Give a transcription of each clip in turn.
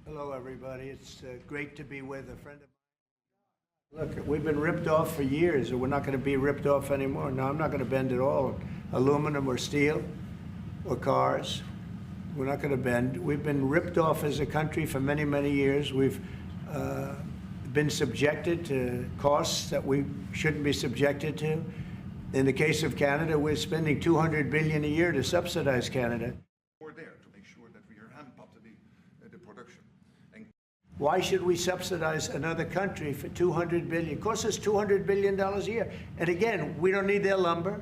Hello, everybody. It's great to be with a friend of mine. Look, we've been ripped off for years, and we're not going to be ripped off anymore. No, I'm not going to bend at all. Aluminum or steel or cars, we're not going to bend. We've been ripped off as a country for many, many years. We've been subjected to costs that we shouldn't be subjected to. In the case of Canada, we're spending $200 billion a year to subsidize Canada. We're there to make sure that we ramp up the production. And why should we subsidize another country for $200 billion? It costs us $200 billion a year. And again, we don't need their lumber.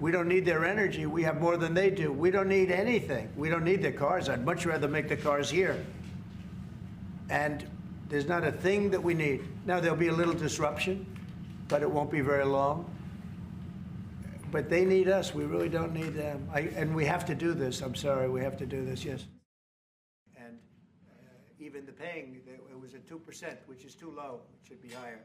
We don't need their energy. We have more than they do. We don't need anything. We don't need their cars. I'd much rather make the cars here. And there's not a thing that we need. Now, there'll be a little disruption, but it won't be very long. But they need us. We really don't need them. And we have to do this. I'm sorry. We have to do this, yes. And even the paying, it was at 2%, which is too low. It should be higher.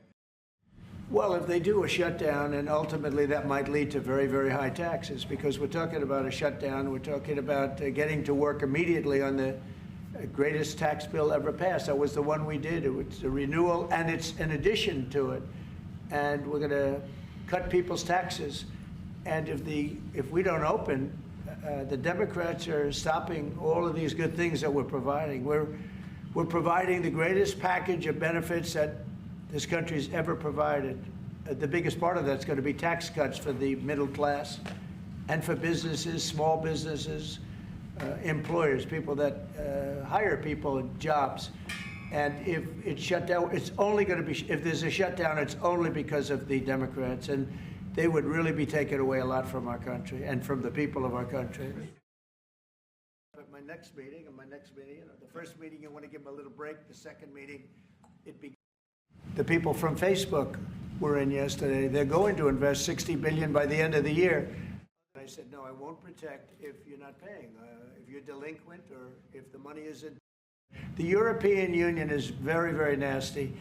Well, if they do a shutdown, and ultimately that might lead to very, very high taxes, because we're talking about a shutdown. We're talking about getting to work immediately on the greatest tax bill ever passed. That was the one we did. It was a renewal, and it's an addition to it. And we're going to cut people's taxes. And if we don't open, the Democrats are stopping all of these good things that we're providing. We're providing the greatest package of benefits that this country's ever provided. The biggest part of that's going to be tax cuts for the middle class and for businesses, small businesses, employers, people that hire people in jobs. And if it's shut down, it's only going to be, if there's a shutdown, it's only because of the Democrats. And they would really be taking away a lot from our country and from the people of our country. At my next meeting, the first meeting, you want to give them a little break. The second meeting, the people from Facebook were in yesterday. They're going to invest $60 billion by the end of the year. I said, no, I won't protect if you're not paying, if you're delinquent or if the money isn't. The European Union is very, very nasty.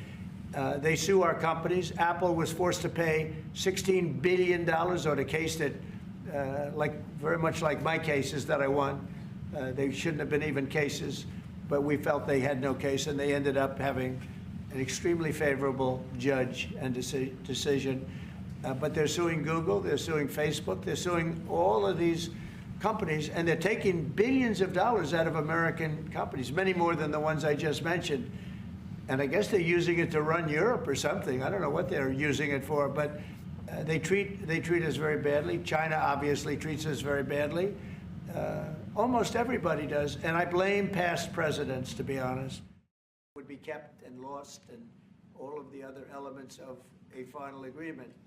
They sue our companies. Apple was forced to pay $16 billion on a case that, very much like my cases that I won. They shouldn't have been even cases, but we felt they had no case, and they ended up having an extremely favorable judge and decision. But they're suing Google, they're suing Facebook, they're suing all of these companies, and they're taking billions of dollars out of American companies, many more than the ones I just mentioned. And I guess they're using it to run Europe or something. I don't know what they're using it for, but they treat us very badly. China obviously treats us very badly. Almost everybody does, and I blame past presidents, to be honest. Would be kept and lost, and all of the other elements of a final agreement.